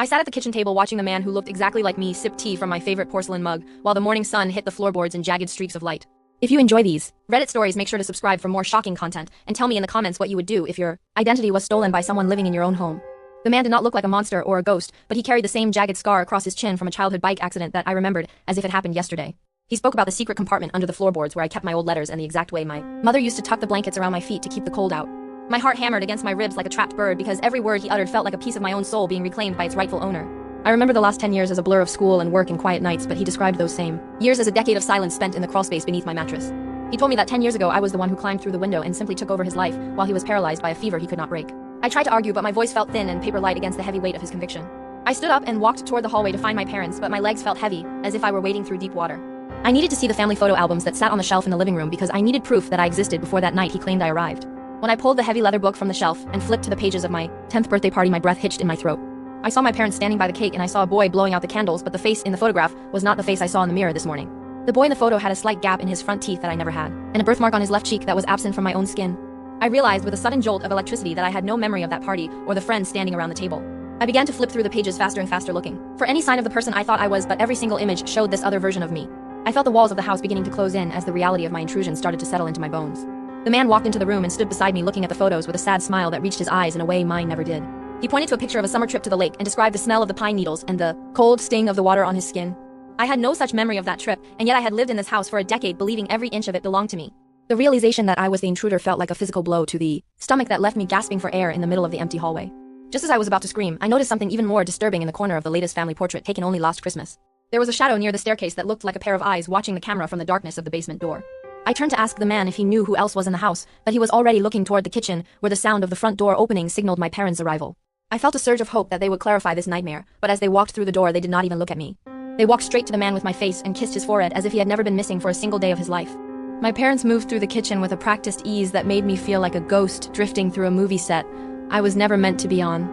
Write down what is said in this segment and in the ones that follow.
I sat at the kitchen table watching the man who looked exactly like me sip tea from my favorite porcelain mug, while the morning sun hit the floorboards in jagged streaks of light. If you enjoy these Reddit stories, make sure to subscribe for more shocking content, and tell me in the comments what you would do if your identity was stolen by someone living in your own home. The man did not look like a monster or a ghost, but he carried the same jagged scar across his chin from a childhood bike accident that I remembered as if it happened yesterday. He spoke about the secret compartment under the floorboards where I kept my old letters and the exact way my mother used to tuck the blankets around my feet to keep the cold out. My heart hammered against my ribs like a trapped bird because every word he uttered felt like a piece of my own soul being reclaimed by its rightful owner. I remember the last 10 years as a blur of school and work and quiet nights, but he described those same years as a decade of silence spent in the crawlspace beneath my mattress. He told me that 10 years ago I was the one who climbed through the window and simply took over his life while he was paralyzed by a fever he could not break. I tried to argue, but my voice felt thin and paper light against the heavy weight of his conviction. I stood up and walked toward the hallway to find my parents, but my legs felt heavy, as if I were wading through deep water. I needed to see the family photo albums that sat on the shelf in the living room because I needed proof that I existed before that night he claimed I arrived. When I pulled the heavy leather book from the shelf and flipped to the pages of my 10th birthday party, my breath hitched in my throat. I saw my parents standing by the cake and I saw a boy blowing out the candles, but the face in the photograph was not the face I saw in the mirror this morning. The boy in the photo had a slight gap in his front teeth that I never had, and a birthmark on his left cheek that was absent from my own skin. I realized with a sudden jolt of electricity that I had no memory of that party or the friends standing around the table. I began to flip through the pages faster and faster, looking for any sign of the person I thought I was, but every single image showed this other version of me. I felt the walls of the house beginning to close in as the reality of my intrusion started to settle into my bones. The man walked into the room and stood beside me looking at the photos with a sad smile that reached his eyes in a way mine never did. He pointed to a picture of a summer trip to the lake and described the smell of the pine needles and the cold sting of the water on his skin. I had no such memory of that trip, and yet I had lived in this house for a decade believing every inch of it belonged to me. The realization that I was the intruder felt like a physical blow to the stomach that left me gasping for air in the middle of the empty hallway. Just as I was about to scream, I noticed something even more disturbing in the corner of the latest family portrait taken only last Christmas. There was a shadow near the staircase that looked like a pair of eyes watching the camera from the darkness of the basement door. I turned to ask the man if he knew who else was in the house, but he was already looking toward the kitchen, where the sound of the front door opening signaled my parents' arrival. I felt a surge of hope that they would clarify this nightmare, but as they walked through the door they did not even look at me. They walked straight to the man with my face and kissed his forehead as if he had never been missing for a single day of his life. My parents moved through the kitchen with a practiced ease that made me feel like a ghost drifting through a movie set I was never meant to be on.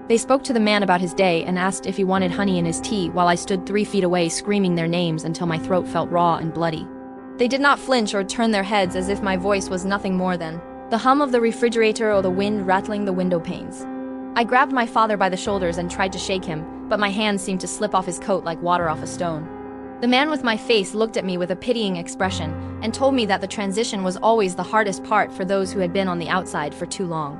They spoke to the man about his day and asked if he wanted honey in his tea while I stood 3 feet away screaming their names until my throat felt raw and bloody. They did not flinch or turn their heads as if my voice was nothing more than the hum of the refrigerator or the wind rattling the window panes. I grabbed my father by the shoulders and tried to shake him, but my hands seemed to slip off his coat like water off a stone. The man with my face looked at me with a pitying expression and told me that the transition was always the hardest part for those who had been on the outside for too long.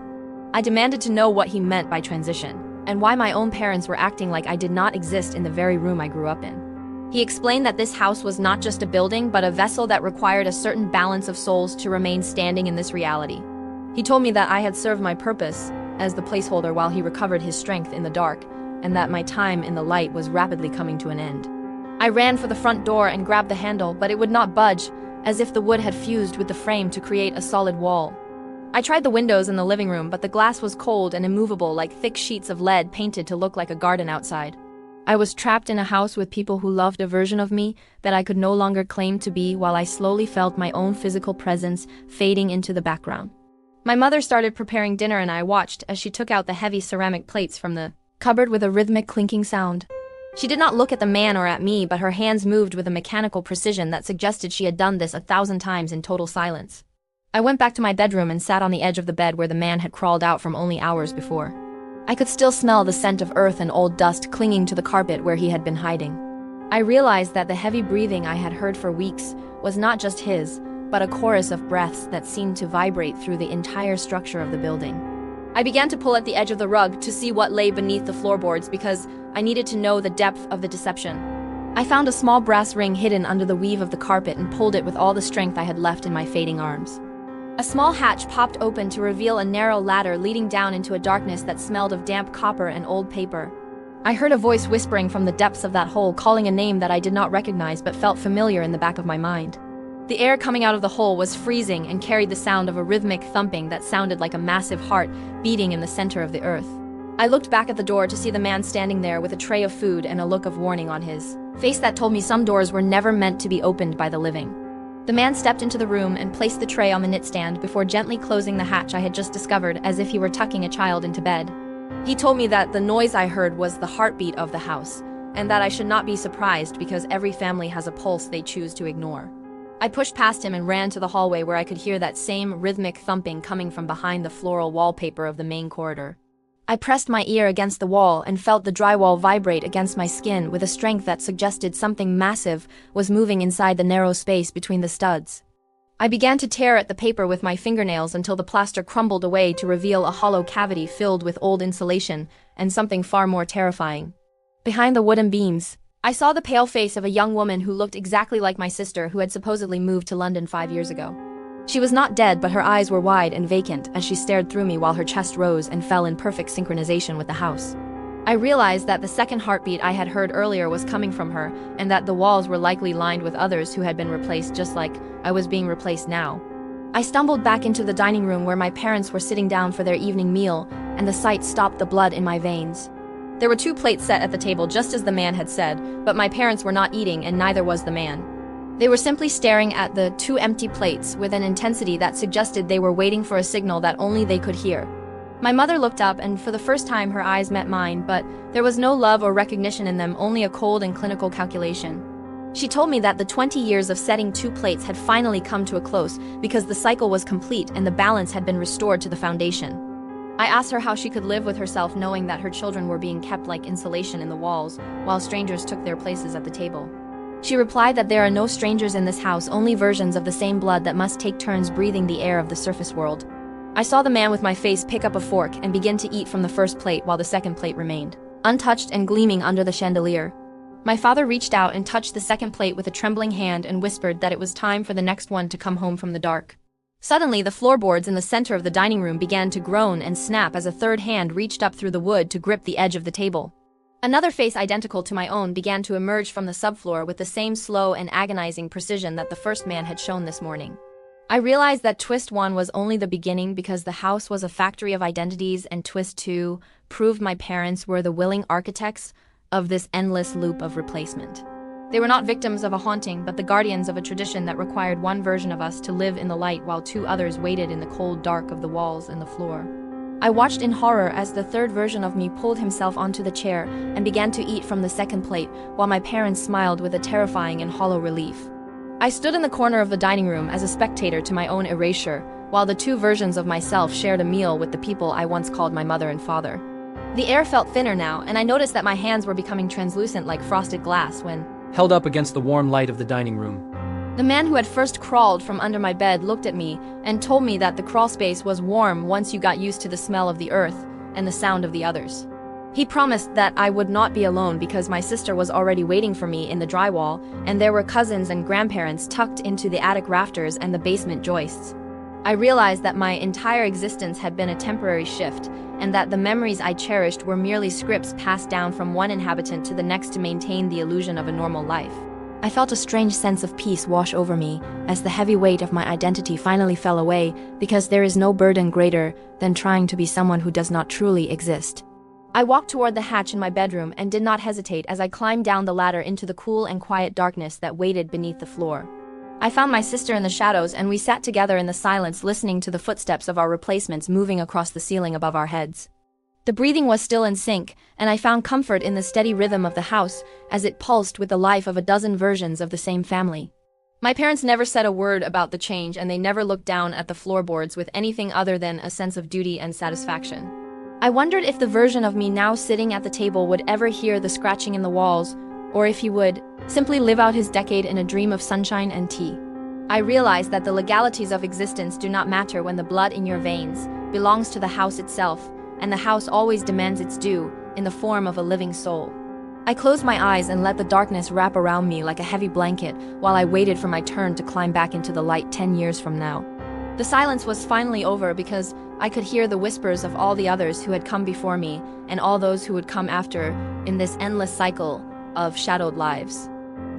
I demanded to know what he meant by transition, and why my own parents were acting like I did not exist in the very room I grew up in. He explained that this house was not just a building, but a vessel that required a certain balance of souls to remain standing in this reality. He told me that I had served my purpose as the placeholder while he recovered his strength in the dark, and that my time in the light was rapidly coming to an end. I ran for the front door and grabbed the handle, but it would not budge, as if the wood had fused with the frame to create a solid wall. I tried the windows in the living room, but the glass was cold and immovable like thick sheets of lead painted to look like a garden outside. I was trapped in a house with people who loved a version of me that I could no longer claim to be, while I slowly felt my own physical presence fading into the background. My mother started preparing dinner and I watched as she took out the heavy ceramic plates from the cupboard with a rhythmic clinking sound. She did not look at the man or at me, but her hands moved with a mechanical precision that suggested she had done this 1,000 times in total silence. I went back to my bedroom and sat on the edge of the bed where the man had crawled out from only hours before. I could still smell the scent of earth and old dust clinging to the carpet where he had been hiding. I realized that the heavy breathing I had heard for weeks was not just his, but a chorus of breaths that seemed to vibrate through the entire structure of the building. I began to pull at the edge of the rug to see what lay beneath the floorboards because I needed to know the depth of the deception. I found a small brass ring hidden under the weave of the carpet and pulled it with all the strength I had left in my fading arms. A small hatch popped open to reveal a narrow ladder leading down into a darkness that smelled of damp copper and old paper. I heard a voice whispering from the depths of that hole, calling a name that I did not recognize but felt familiar in the back of my mind. The air coming out of the hole was freezing and carried the sound of a rhythmic thumping that sounded like a massive heart beating in the center of the earth. I looked back at the door to see the man standing there with a tray of food and a look of warning on his face that told me some doors were never meant to be opened by the living. The man stepped into the room and placed the tray on the knitstand before gently closing the hatch I had just discovered, as if he were tucking a child into bed. He told me that the noise I heard was the heartbeat of the house, and that I should not be surprised because every family has a pulse they choose to ignore. I pushed past him and ran to the hallway where I could hear that same rhythmic thumping coming from behind the floral wallpaper of the main corridor. I pressed my ear against the wall and felt the drywall vibrate against my skin with a strength that suggested something massive was moving inside the narrow space between the studs. I began to tear at the paper with my fingernails until the plaster crumbled away to reveal a hollow cavity filled with old insulation and something far more terrifying. Behind the wooden beams, I saw the pale face of a young woman who looked exactly like my sister who had supposedly moved to London 5 years ago. She was not dead, but her eyes were wide and vacant as she stared through me while her chest rose and fell in perfect synchronization with the house. I realized that the second heartbeat I had heard earlier was coming from her, and that the walls were likely lined with others who had been replaced just like I was being replaced now. I stumbled back into the dining room where my parents were sitting down for their evening meal, and the sight stopped the blood in my veins. There were 2 plates set at the table just as the man had said, but my parents were not eating and neither was the man. They were simply staring at the 2 empty plates with an intensity that suggested they were waiting for a signal that only they could hear. My mother looked up and for the first time her eyes met mine, but there was no love or recognition in them, only a cold and clinical calculation. She told me that the 20 years of setting 2 plates had finally come to a close because the cycle was complete and the balance had been restored to the foundation. I asked her how she could live with herself knowing that her children were being kept like insulation in the walls while strangers took their places at the table. She replied that there are no strangers in this house, only versions of the same blood that must take turns breathing the air of the surface world. I saw the man with my face pick up a fork and begin to eat from the first plate while the second plate remained untouched and gleaming under the chandelier. My father reached out and touched the second plate with a trembling hand and whispered that it was time for the next one to come home from the dark. Suddenly, the floorboards in the center of the dining room began to groan and snap as a third hand reached up through the wood to grip the edge of the table. Another face identical to my own began to emerge from the subfloor with the same slow and agonizing precision that the first man had shown this morning. I realized that twist 1 was only the beginning because the house was a factory of identities, and twist 2 proved my parents were the willing architects of this endless loop of replacement. They were not victims of a haunting, but the guardians of a tradition that required one version of us to live in the light while 2 others waited in the cold dark of the walls and the floor. I watched in horror as the third version of me pulled himself onto the chair and began to eat from the second plate, while my parents smiled with a terrifying and hollow relief. I stood in the corner of the dining room as a spectator to my own erasure, while the 2 versions of myself shared a meal with the people I once called my mother and father. The air felt thinner now, and I noticed that my hands were becoming translucent like frosted glass when held up against the warm light of the dining room. The man who had first crawled from under my bed looked at me and told me that the crawl space was warm once you got used to the smell of the earth and the sound of the others. He promised that I would not be alone because my sister was already waiting for me in the drywall, and there were cousins and grandparents tucked into the attic rafters and the basement joists. I realized that my entire existence had been a temporary shift, and that the memories I cherished were merely scripts passed down from one inhabitant to the next to maintain the illusion of a normal life. I felt a strange sense of peace wash over me as the heavy weight of my identity finally fell away, because there is no burden greater than trying to be someone who does not truly exist. I walked toward the hatch in my bedroom and did not hesitate as I climbed down the ladder into the cool and quiet darkness that waited beneath the floor. I found my sister in the shadows, and we sat together in the silence listening to the footsteps of our replacements moving across the ceiling above our heads. The breathing was still in sync, and I found comfort in the steady rhythm of the house as it pulsed with the life of a dozen versions of the same family. My parents never said a word about the change, and they never looked down at the floorboards with anything other than a sense of duty and satisfaction. I wondered if the version of me now sitting at the table would ever hear the scratching in the walls, or if he would simply live out his decade in a dream of sunshine and tea. I realized that the legalities of existence do not matter when the blood in your veins belongs to the house itself, and the house always demands its due in the form of a living soul. I closed my eyes and let the darkness wrap around me like a heavy blanket while I waited for my turn to climb back into the light 10 years from now. The silence was finally over because I could hear the whispers of all the others who had come before me and all those who would come after in this endless cycle of shadowed lives.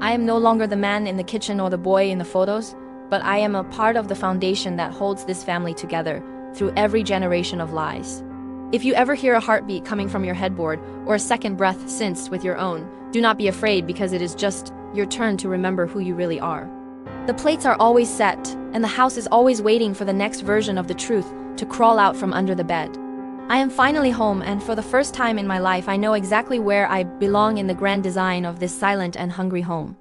I am no longer the man in the kitchen or the boy in the photos, but I am a part of the foundation that holds this family together through every generation of lies. If you ever hear a heartbeat coming from your headboard or a second breath synced with your own, do not be afraid, because it is just your turn to remember who you really are. The plates are always set, and the house is always waiting for the next version of the truth to crawl out from under the bed. I am finally home, and for the first time in my life I know exactly where I belong in the grand design of this silent and hungry home.